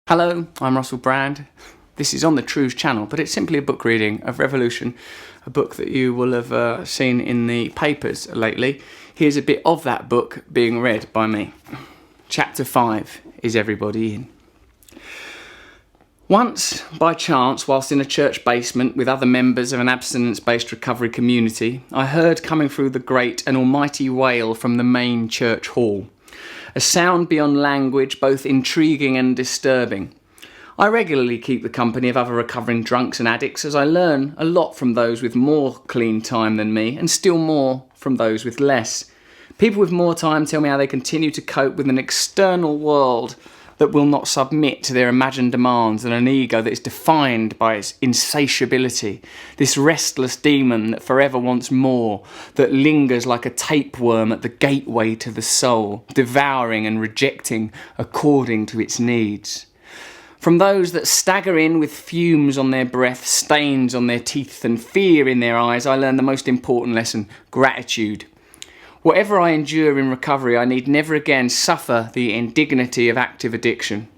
Hello, I'm Russell Brand. This is on the Truths channel, but it's simply a book reading of Revolution, a book that you will have seen in the papers lately. Here's a bit of that book being read by me. Chapter 5, Is Everybody In? Once, by chance, whilst in a church basement with other members of an abstinence-based recovery community, I heard coming through the grate an almighty wail from the main church hall. A sound beyond language, both intriguing and disturbing. I regularly keep the company of other recovering drunks and addicts as I learn a lot from those with more clean time than me, and still more from those with less. People with more time tell me how they continue to cope with an external world that will not submit to their imagined demands and an ego that is defined by its insatiability, this restless demon that forever wants more, that lingers like a tapeworm at the gateway to the soul, devouring and rejecting according to its needs. From those that stagger in with fumes on their breath, stains on their teeth and fear in their eyes, I learn the most important lesson: gratitude. Whatever I endure in recovery, I need never again suffer the indignity of active addiction,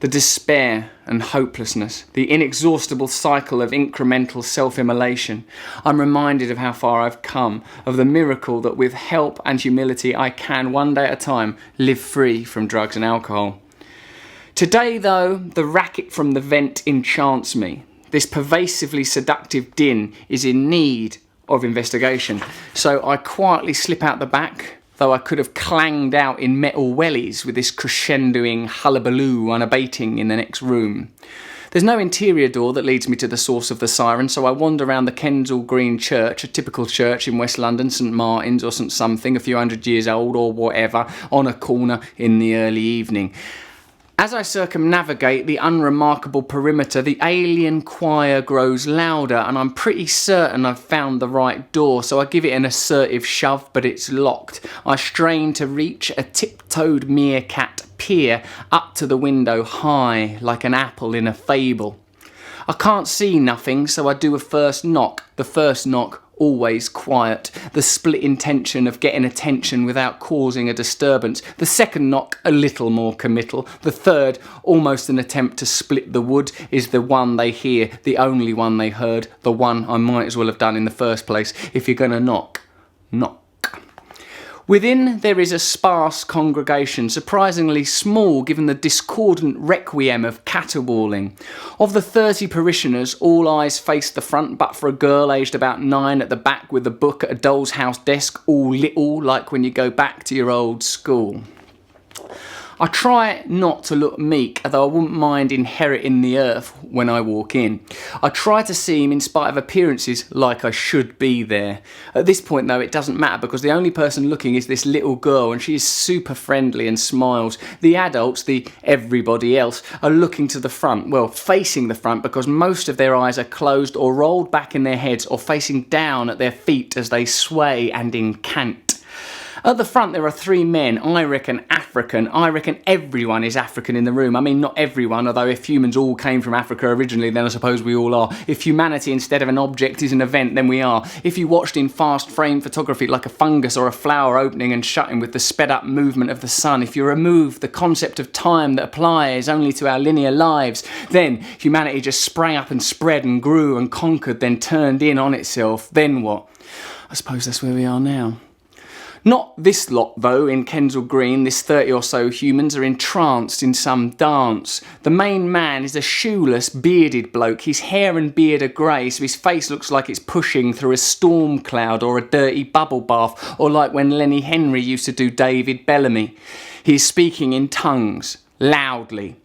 the despair and hopelessness, the inexhaustible cycle of incremental self-immolation. I'm reminded of how far I've come, of the miracle that with help and humility I can, one day at a time, live free from drugs and alcohol. Today, though, the racket from the vent enchants me. This pervasively seductive din is in need of investigation, so I quietly slip out the back, though I could have clanged out in metal wellies with this crescendoing hullabaloo unabating in the next room. There's no interior door that leads me to the source of the siren, so I wander around the Kensal Green Church, a typical church in West London, St Martin's or St something, a few hundred years old or whatever, on a corner in the early evening. As I circumnavigate the unremarkable perimeter, the alien choir grows louder, and I'm pretty certain I've found the right door, so I give it an assertive shove, but it's locked. I strain to reach a tiptoed meerkat peer up to the window high, like an apple in a fable. I can't see nothing, so I do a first knock. The first knock, always quiet, the split intention of getting attention without causing a disturbance. The second knock, a little more committal. The third, almost an attempt to split the wood, is the one they hear, the only one they heard, the one I might as well have done in the first place. If you're going to knock, knock. Within there is a sparse congregation, surprisingly small given the discordant requiem of caterwauling. Of the 30 parishioners, all eyes face the front but for a girl aged about 9 at the back with a book at a doll's house desk, all little like when you go back to your old school. I try not to look meek, although I wouldn't mind inheriting the earth when I walk in. I try to seem, in spite of appearances, like I should be there. At this point, though, it doesn't matter because the only person looking is this little girl, and she is super friendly and smiles. The adults, the everybody else, are looking to the front, well, facing the front, because most of their eyes are closed or rolled back in their heads or facing down at their feet as they sway and incant. At the front there are 3 men, I reckon African. I reckon everyone is African in the room. I mean, not everyone, although if humans all came from Africa originally, then I suppose we all are. If humanity instead of an object is an event, then we are. If you watched in fast frame photography like a fungus or a flower opening and shutting with the sped up movement of the sun, if you remove the concept of time that applies only to our linear lives, then humanity just sprang up and spread and grew and conquered, then turned in on itself. Then what? I suppose that's where we are now. Not this lot, though, in Kensal Green. This 30 or so humans are entranced in some dance. The main man is a shoeless, bearded bloke. His hair and beard are grey, so his face looks like it's pushing through a storm cloud or a dirty bubble bath, or like when Lenny Henry used to do David Bellamy. He is speaking in tongues, loudly.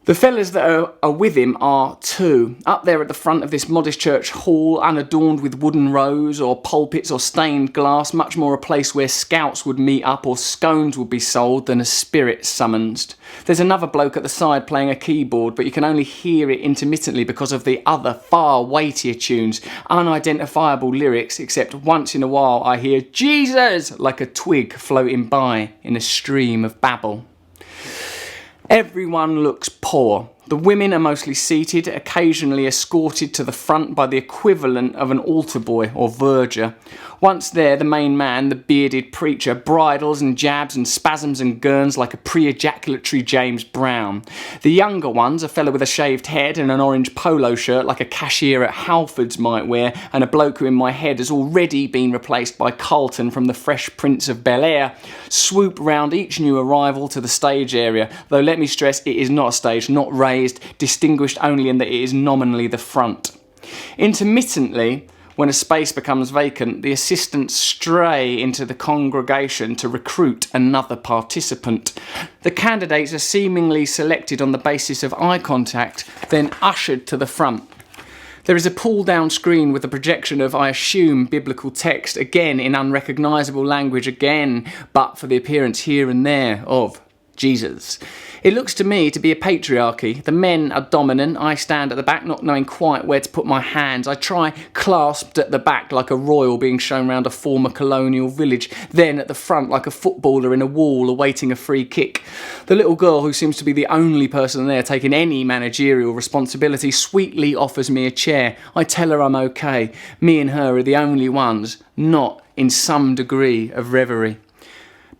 The fellas that are with him are 2. Up there at the front of this modest church hall, unadorned with wooden rows or pulpits or stained glass, much more a place where scouts would meet up or scones would be sold than a spirit summonsed. There's another bloke at the side playing a keyboard, but you can only hear it intermittently because of the other far weightier tunes, unidentifiable lyrics, except once in a while I hear Jesus like a twig floating by in a stream of babble. Everyone looks poor. The women are mostly seated, occasionally escorted to the front by the equivalent of an altar boy or verger. Once there, the main man, the bearded preacher, bridles and jabs and spasms and gurns like a pre-ejaculatory James Brown. The younger ones, a fellow with a shaved head and an orange polo shirt like a cashier at Halford's might wear, and a bloke who in my head has already been replaced by Carlton from the Fresh Prince of Bel-Air, swoop round each new arrival to the stage area, though let me stress it is not a stage, not raised, distinguished only in that it is nominally the front. Intermittently, when a space becomes vacant, the assistants stray into the congregation to recruit another participant. The candidates are seemingly selected on the basis of eye contact, then ushered to the front. There is a pull-down screen with a projection of, I assume, biblical text, again in unrecognisable language again, but for the appearance here and there of Jesus. It looks to me to be a patriarchy. The men are dominant. I stand at the back, not knowing quite where to put my hands. I try clasped at the back like a royal being shown round a former colonial village, then at the front like a footballer in a wall awaiting a free kick. The little girl, who seems to be the only person there taking any managerial responsibility, sweetly offers me a chair. I tell her I'm okay. Me and her are the only ones not in some degree of reverie.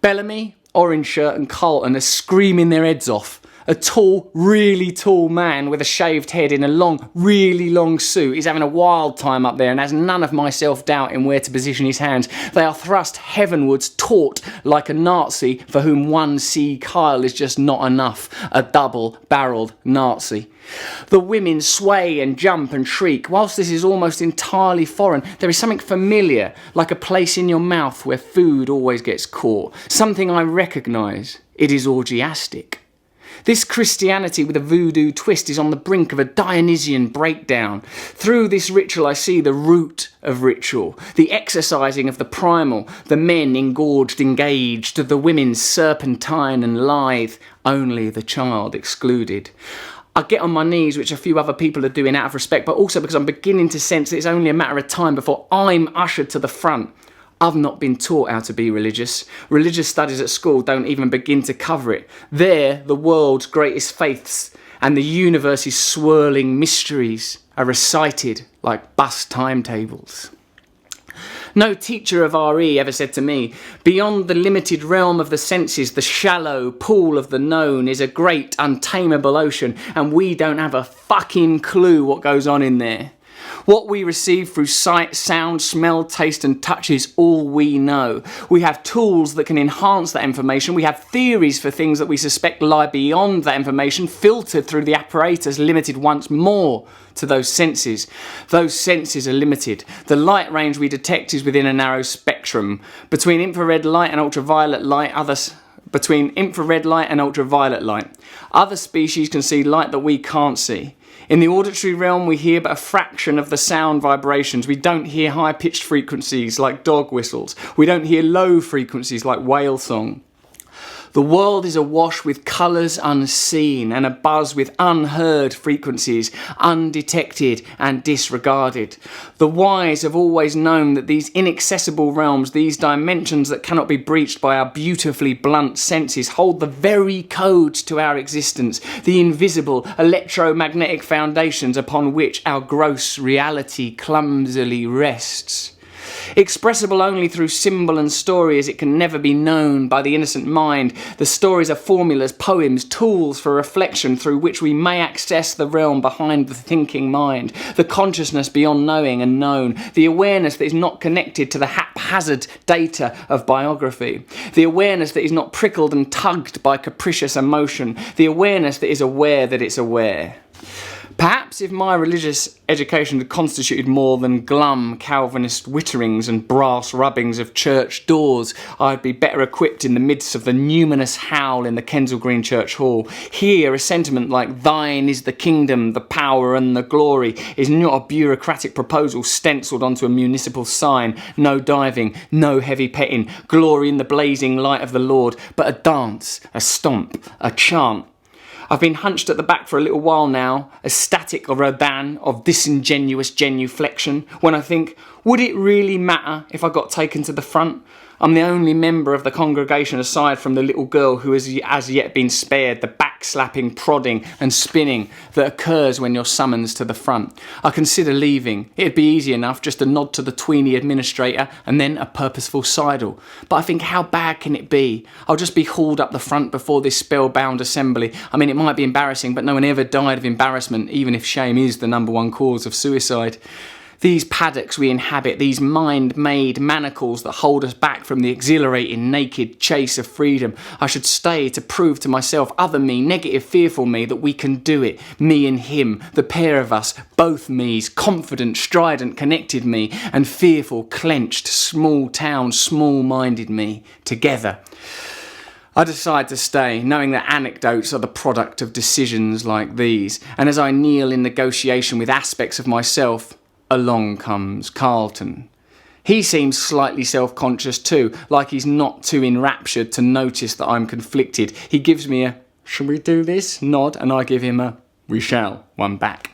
Bellamy, orange shirt and Carlton are screaming their heads off. A tall, really tall man with a shaved head in a long, really long suit is having a wild time up there and has none of my self-doubt in where to position his hands. They are thrust heavenwards, taut like a Nazi for whom one C. Kyle is just not enough. A double-barrelled Nazi. The women sway and jump and shriek. Whilst this is almost entirely foreign, there is something familiar, like a place in your mouth where food always gets caught. Something I recognise. It is orgiastic. This Christianity with a voodoo twist is on the brink of a Dionysian breakdown. Through this ritual I see the root of ritual, the exercising of the primal, the men engorged, engaged, the women serpentine and lithe, only the child excluded. I get on my knees, which a few other people are doing out of respect, but also because I'm beginning to sense that it's only a matter of time before I'm ushered to the front. I've not been taught how to be religious. Religious studies at school don't even begin to cover it. There, the world's greatest faiths and the universe's swirling mysteries are recited like bus timetables. No teacher of RE ever said to me, beyond the limited realm of the senses, the shallow pool of the known is a great untamable ocean, and we don't have a fucking clue what goes on in there. What we receive through sight, sound, smell, taste and touch is all we know. We have tools that can enhance that information. We have theories for things that we suspect lie beyond that information, filtered through the apparatus, limited once more to those senses. Those senses are limited. The light range we detect is within a narrow spectrum. Between infrared light and ultraviolet light, other species can see light that we can't see. In the auditory realm, we hear but a fraction of the sound vibrations. We don't hear high-pitched frequencies like dog whistles. We don't hear low frequencies like whale song. The world is awash with colours unseen and abuzz with unheard frequencies, undetected and disregarded. The wise have always known that these inaccessible realms, these dimensions that cannot be breached by our beautifully blunt senses, hold the very codes to our existence, the invisible electromagnetic foundations upon which our gross reality clumsily rests. Expressible only through symbol and story as it can never be known by the innocent mind, the stories are formulas, poems, tools for reflection through which we may access the realm behind the thinking mind, the consciousness beyond knowing and known, the awareness that is not connected to the haphazard data of biography, the awareness that is not prickled and tugged by capricious emotion, the awareness that is aware that it's aware. Perhaps if my religious education had constituted more than glum Calvinist witterings and brass rubbings of church doors, I'd be better equipped in the midst of the numinous howl in the Kensal Green Church Hall. Here, a sentiment like "Thine is the kingdom, the power and the glory" is not a bureaucratic proposal stencilled onto a municipal sign. No diving, no heavy petting, glory in the blazing light of the Lord, but a dance, a stomp, a chant. I've been hunched at the back for a little while now, ecstatic of Rodin, of disingenuous genuflection, when I think, would it really matter if I got taken to the front? I'm the only member of the congregation aside from the little girl who has as yet been spared the backslapping, prodding and spinning that occurs when you're summoned to the front. I consider leaving. It'd be easy enough, just a nod to the tweeny administrator and then a purposeful sidle. But I think, how bad can it be? I'll just be hauled up the front before this spellbound assembly. I mean, it might be embarrassing, but no one ever died of embarrassment, even if shame is the #1 cause of suicide. These paddocks we inhabit, these mind-made manacles that hold us back from the exhilarating, naked chase of freedom. I should stay to prove to myself, other me, negative, fearful me, that we can do it. Me and him, the pair of us, both me's, confident, strident, connected me, and fearful, clenched, small-town, small-minded me, together. I decide to stay, knowing that anecdotes are the product of decisions like these, and as I kneel in negotiation with aspects of myself, along comes Carlton. He seems slightly self-conscious too, like he's not too enraptured to notice that I'm conflicted. He gives me a, "Shall we do this?" nod, and I give him a, "We shall," one back.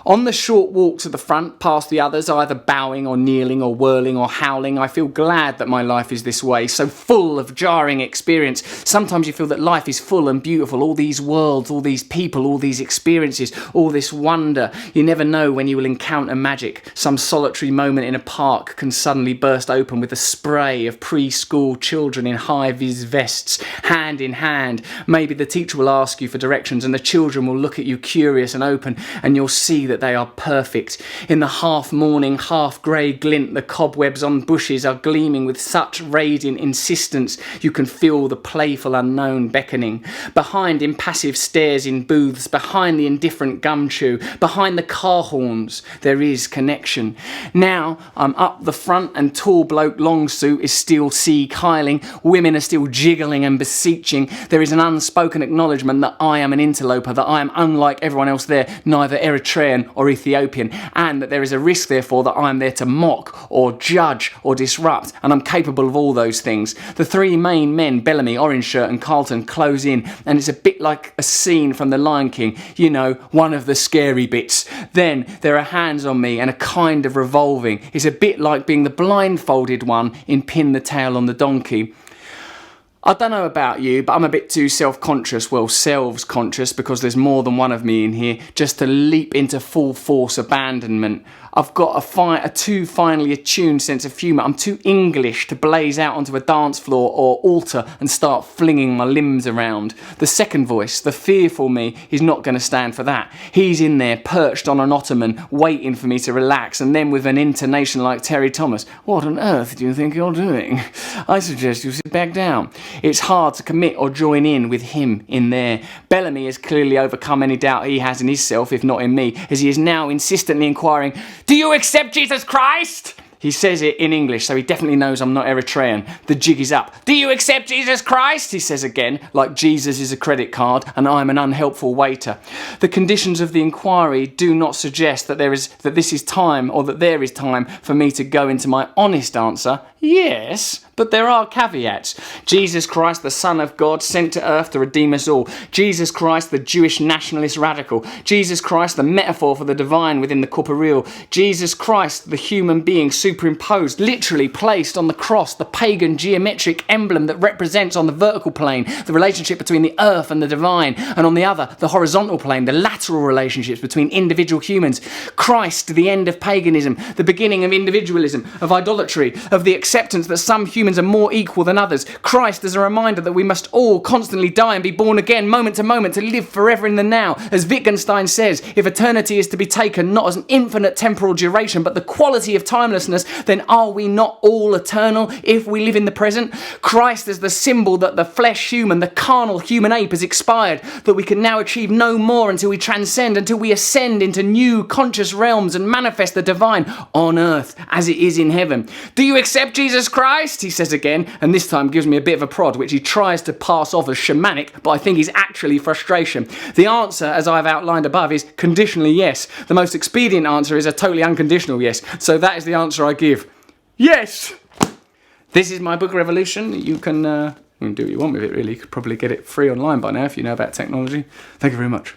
On the short walk to the front, past the others, either bowing or kneeling or whirling or howling, I feel glad that my life is this way, so full of jarring experience. Sometimes you feel that life is full and beautiful, all these worlds, all these people, all these experiences, all this wonder. You never know when you will encounter magic. Some solitary moment in a park can suddenly burst open with a spray of preschool children in high-vis vests, hand in hand. Maybe the teacher will ask you for directions and the children will look at you curious and open, and you'll see that they are perfect. In the half-morning, half-grey glint, the cobwebs on bushes are gleaming with such radiant insistence you can feel the playful unknown beckoning. Behind impassive stares in booths, behind the indifferent gumshoe, behind the car horns, there is connection. Now I'm up the front and tall bloke long suit is still sea-kiling. Women are still jiggling and beseeching. There is an unspoken acknowledgement that I am an interloper, that I am unlike everyone else there, neither Eritrean or Ethiopian, and that there is a risk therefore that I am there to mock or judge or disrupt, and I'm capable of all those things. The three main men, Bellamy, Orange Shirt and Carlton, close in, and it's a bit like a scene from The Lion King, you know, one of the scary bits. Then there are hands on me and a kind of revolving. It's a bit like being the blindfolded one in Pin the Tail on the Donkey. I don't know about you, but I'm a bit too self-conscious, well, selves-conscious, because there's more than one of me in here, just to leap into full force abandonment. I've got a too finely attuned sense of humour. I'm too English to blaze out onto a dance floor or altar and start flinging my limbs around. The second voice, the fearful me, is not going to stand for that. He's in there, perched on an ottoman, waiting for me to relax, and then with an intonation like Terry Thomas, "What on earth do you think you're doing? I suggest you sit back down." It's hard to commit or join in with him in there. Bellamy has clearly overcome any doubt he has in himself, if not in me, as he is now insistently inquiring, "Do you accept Jesus Christ?" He says it in English, so he definitely knows I'm not Eritrean. The jig is up. "Do you accept Jesus Christ?" he says again, like Jesus is a credit card and I'm an unhelpful waiter. The conditions of the inquiry do not suggest that there is time for me to go into my honest answer. Yes, but there are caveats. Jesus Christ, the Son of God, sent to earth to redeem us all. Jesus Christ, the Jewish nationalist radical. Jesus Christ, the metaphor for the divine within the corporeal. Jesus Christ, the human being superimposed, literally placed on the cross, the pagan geometric emblem that represents on the vertical plane the relationship between the earth and the divine, and on the other, the horizontal plane, the lateral relationships between individual humans. Christ, the end of paganism, the beginning of individualism, of idolatry, of the acceptance that some humans are more equal than others. Christ as a reminder that we must all constantly die and be born again, moment to moment, to live forever in the now. As Wittgenstein says, if eternity is to be taken not as an infinite temporal duration, but the quality of timelessness, then are we not all eternal if we live in the present? Christ as the symbol that the flesh human, the carnal human ape has expired, that we can now achieve no more until we transcend, until we ascend into new conscious realms and manifest the divine on earth as it is in heaven. Do you accept Jesus Christ? He says again, and this time gives me a bit of a prod, which he tries to pass off as shamanic, but I think is actually frustration. The answer, as I've outlined above, is conditionally yes. The most expedient answer is a totally unconditional yes. So that is the answer I give. Yes! This is my book Revolution. You can do what you want with it, really. You could probably get it free online by now if you know about technology. Thank you very much.